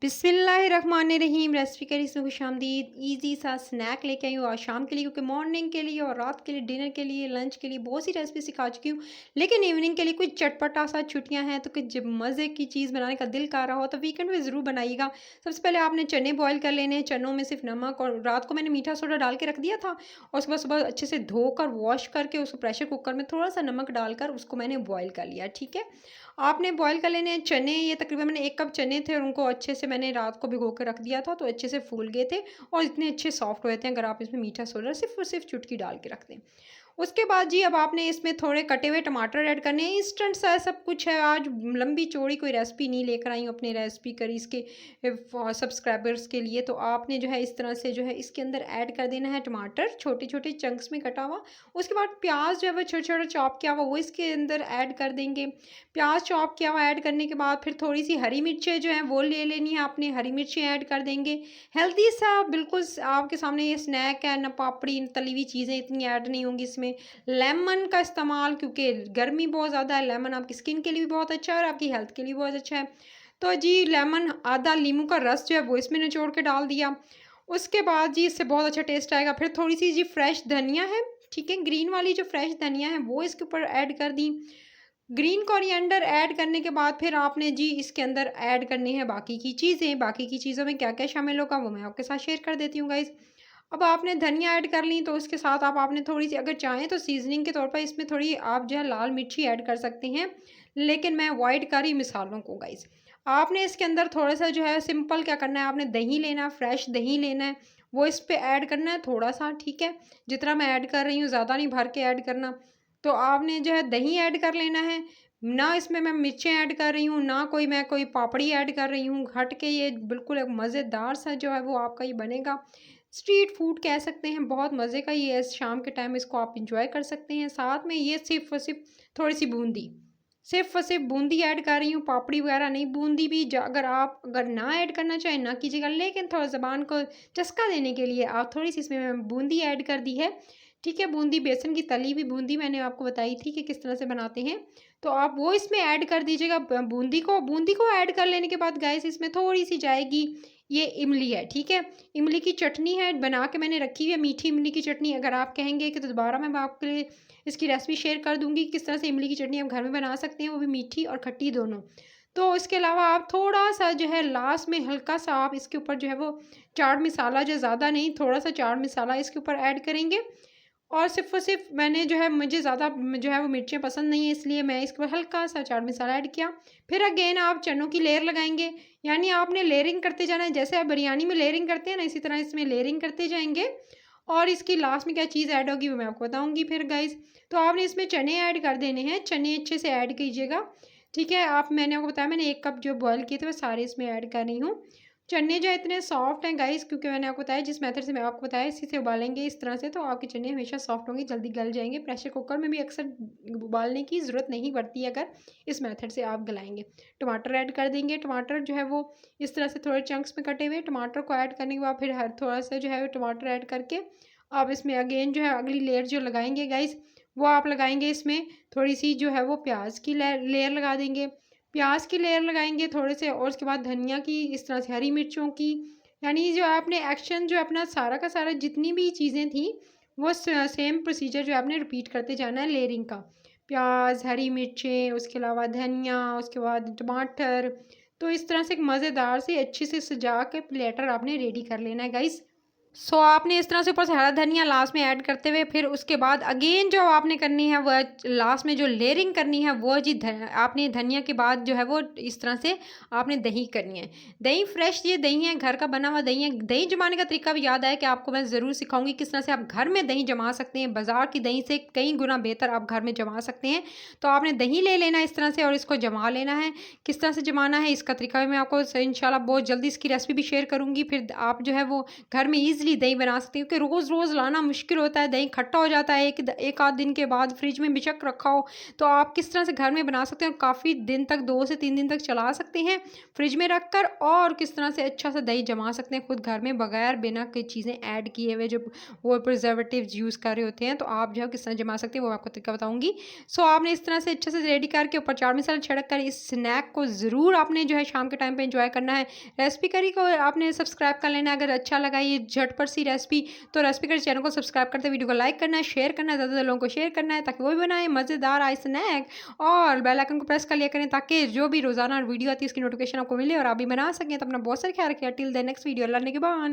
बिस्मिल्लाहिर्रहमानिर्रहीम। रेसिपी करी इसमें खुशामदीद। ईजी सा स्नैक लेके आई हूँ आज शाम के लिए, क्योंकि मॉर्निंग के लिए और रात के लिए, डिनर के लिए, लंच के लिए बहुत सी रेसिपी सिखा चुकी हूँ। लेकिन इवनिंग के लिए कुछ चटपटा सा, छुट्टियाँ हैं तो कुछ जब मज़े की चीज़ बनाने का दिल कर रहा हो तो वीकेंड में ज़रूर बनाइएगा। सबसे पहले आपने चने बॉयल कर लेने हैं। चनों में सिर्फ नमक, और रात को मैंने मीठा सोडा डाल के रख दिया था, और सुबह सुबह अच्छे से धोकर वॉश करके उसको प्रेशर कुकर में थोड़ा सा नमक डालकर उसको मैंने बॉयल कर लिया। ठीक है, आपने बॉयल कर लेने हैं चने। ये तकरीबन मैंने 1 कप चने थे और उनको अच्छे से मैंने रात को भिगो के रख दिया था, तो अच्छे से फूल गए थे और इतने अच्छे सॉफ्ट हुए थे अगर आप इसमें मीठा सोडा सिर्फ और सिर्फ चुटकी डाल के रख दें। उसके बाद जी अब आपने इसमें थोड़े कटे हुए टमाटर ऐड करने हैं। इंस्टेंट सा सब कुछ है, आज लंबी चौड़ी कोई रेसिपी नहीं लेकर आई हूँ अपने रेसिपी करी इसके सब्सक्राइबर्स के लिए। तो आपने जो है इस तरह से जो है इसके अंदर ऐड कर देना है टमाटर छोटे छोटे चंक्स में कटा हुआ। उसके बाद प्याज जो है वो छोटा छोटा चॉप किया हुआ वो इसके अंदर ऐड कर देंगे। प्याज चॉप किया हुआ ऐड करने के बाद फिर थोड़ी सी हरी मिर्चें जो हैं वो ले लेनी है आपने, हरी मिर्चें ऐड कर देंगे। हेल्दी सा बिल्कुल आपके सामने ये स्नैक है, ना पापड़ी न तली हुई चीज़ें इतनी ऐड नहीं होंगी इसमें। लेमन का इस्तेमाल, क्योंकि गर्मी बहुत ज़्यादा है, लेमन आपकी स्किन के लिए भी बहुत अच्छा है और आपकी हेल्थ के लिए बहुत अच्छा है। तो जी लेमन, आधा नींबू का रस जो है वो इसमें निचोड़ के डाल दिया। उसके बाद जी इससे बहुत अच्छा टेस्ट आएगा। फिर थोड़ी सी जी फ्रेश धनिया है, ठीक है, ग्रीन वाली जो फ्रेश धनिया है वो इसके ऊपर ऐड कर दी। ग्रीन कोरिएंडर ऐड करने के बाद फिर आपने जी इसके अंदर ऐड करनी है बाकी की चीज़ें। बाकी की चीज़ों में क्या क्या शामिल होगा वो मैं आपके साथ शेयर कर देती हूँ गाइज़। अब आपने धनिया ऐड कर ली, तो उसके साथ आपने थोड़ी सी, अगर चाहें तो सीजनिंग के तौर पर इसमें थोड़ी आप जो है लाल मिर्ची ऐड कर सकते हैं, लेकिन मैं अवॉइड कर रही मिसालों को गाइज़। आपने इसके अंदर थोड़ा सा जो है सिंपल क्या करना है, आपने दही लेना है, फ्रेश दही लेना है, वो इस पे ऐड करना है थोड़ा सा। ठीक है, जितना मैं ऐड कर रही हूँ ज़्यादा नहीं भर के ऐड करना। तो आपने जो है दही ऐड कर लेना है। ना इसमें मैं मिर्चें ऐड कर रही हूँ, ना कोई पापड़ी ऐड कर रही हूँ। हट के ये बिल्कुल एक मज़ेदार सा जो है वो आपका ये बनेगा। स्ट्रीट फूड कह सकते हैं, बहुत मज़े का ये है। शाम के टाइम इसको आप इंजॉय कर सकते हैं। साथ में ये सिर्फ़ और सिर्फ थोड़ी सी बूंदी, सिर्फ़ और सिर्फ बूंदी ऐड कर रही हूँ, पापड़ी वगैरह नहीं। बूंदी भी अगर आप ना ऐड करना चाहें ना कीजिएगा, लेकिन थोड़ा ज़बान को चस्का देने के लिए आप थोड़ी सी इसमें बूंदी ऐड कर दी है। ठीक है, बूंदी बेसन की तली हुई बूंदी मैंने आपको बताई थी कि किस तरह से बनाते हैं, तो आप वो इसमें ऐड कर दीजिएगा। बूंदी को ऐड कर लेने के बाद गाइस इसमें थोड़ी सी जाएगी ये इमली है। ठीक है, इमली की चटनी है, बना के मैंने रखी हुई है, मीठी इमली की चटनी। अगर आप कहेंगे कि तो दोबारा मैं आपके लिए इसकी रेसिपी शेयर कर दूंगी किस तरह से इमली की चटनी आप घर में बना सकते हैं, वो भी मीठी और खट्टी दोनों। तो इसके अलावा आप थोड़ा सा जो है लास्ट में हल्का सा आप इसके ऊपर जो है वो चाट मसाला, जो ज़्यादा नहीं, थोड़ा सा चाट मसाला इसके ऊपर ऐड करेंगे। और सिर्फ़ और सिर्फ मैंने जो है, मुझे ज़्यादा जो है वो मिर्चें पसंद नहीं है, इसलिए मैं इसके ऊपर हल्का सा चाट मसाला ऐड किया। फिर अगेन आप चनों की लेयर लगाएँगे, यानी आपने लेयरिंग करते जाना है। जैसे आप बिरयानी में लेयरिंग करते हैं ना, इसी तरह इसमें लेयरिंग करते जाएँगे। और इसकी लास्ट में क्या चीज़ ऐड होगी वो मैं आपको बताऊँगी फिर गाइज़। तो आपने इसमें चने ऐड कर देने हैं, चने अच्छे से ऐड कीजिएगा। ठीक है, मैंने आपको बताया मैंने 1 कप जो बॉयल किए थे वो सारे इसमें ऐड कर रही हूँ। चने जो इतने सॉफ्ट हैं गाइस, क्योंकि मैंने आपको बताया जिस मेथड से मैं आपको बताया इसी से उबालेंगे इस तरह से, तो आपके चने हमेशा सॉफ्ट होंगे, जल्दी गल जाएंगे। प्रेशर कुकर में भी अक्सर उबालने की ज़रूरत नहीं पड़ती है अगर इस मेथड से आप गलाएंगे। टमाटर ऐड कर देंगे। टमाटर जो है वो इस तरह से थोड़े चंक्स में कटे हुए टमाटर को ऐड करने के बाद फिर हर थोड़ा सा जो है टमाटर ऐड करके आप इसमें अगेन जो है अगली लेयर जो लगाएंगे गाइस, वो आप लगाएंगे इसमें थोड़ी सी जो है वो प्याज की लेयर लगा देंगे। प्याज की लेयर लगाएंगे थोड़े से, और उसके बाद धनिया की, इस तरह से हरी मिर्चों की। यानी जो आपने एक्शन जो अपना सारा का सारा जितनी भी चीज़ें थी वो सेम प्रोसीजर जो आपने रिपीट करते जाना है लेयरिंग का। प्याज, हरी मिर्चें, उसके अलावा धनिया, उसके बाद टमाटर। तो इस तरह से एक मज़ेदार से अच्छे से सजा के प्लेटर आपने रेडी कर लेना है गाइस। सो आपने इस तरह से ऊपर से हरा धनिया लास्ट में ऐड करते हुए फिर उसके बाद अगेन जो आपने करनी है वह लास्ट में जो लेयरिंग करनी है वो जी आपने धनिया के बाद जो है वो इस तरह से आपने दही करनी है। दही फ्रेश, ये दही है, घर का बना हुआ दही है। दही जमाने का तरीका भी याद आया कि आपको मैं ज़रूर सिखाऊंगी किस तरह से आप घर में दही जमा सकते हैं। बाज़ार की दही से कई गुना बेहतर आप घर में जमा सकते हैं। तो आपने दही ले लेना इस तरह से और इसको जमा लेना है। किस तरह से जमाना है इसका तरीका भी मैं आपको इंशाल्लाह बहुत जल्दी इसकी रेसिपी भी शेयर करूँगी। फिर आप जो है वो घर में ईज़िली दही बना सकते हैं, क्योंकि रोज़-रोज़ लाना मुश्किल होता है, दही खट्टा हो जाता है एक आध दिन के बाद, फ्रिज में बेशक रखा हो। तो आप किस तरह से घर में बना सकते हैं और काफ़ी दिन तक 2 से 3 दिन तक चला सकते हैं फ्रिज में रखकर, और किस तरह से अच्छा सा दही जमा सकते हैं खुद घर में बगैर बिना कोई चीज़ें ऐड किए हुए, जो वो प्रिजर्वेटिव्स यूज़ कर रहे होते हैं। तो आप जो है किस तरह जमा सकते हैं वो आपको तरीका बताऊँगी। सो आपने इस तरह से अच्छे से रेडी करके ऊपर चाट मसाला छिड़क कर इस स्नैक को ज़रूर आपने जो है शाम के टाइम पे एंजॉय करना है। रेसिपी करी को आपने सब्सक्राइब कर लेना है। अगर अच्छा लगा ये झटपट सी रेसिपी, तो रेसिपी करी चैनल को सब्सक्राइब करते, वीडियो को लाइक करना है, शेयर करना है, ज़्यादा से लोगों को शेयर करना है ताकि वो भी बनाए मज़ेदार आए स्नैक, और बेल आइकन को प्रेस कर लिया करें ताकि जो भी रोज़ाना वीडियो आती है उसकी नोटिफिकेशन आपको मिले और आप भी बना सकें। तो अपना बहुत सारा ख्याल रखिए। टिल द नेक्स्ट वीडियो, अल्लाह ने के बाद।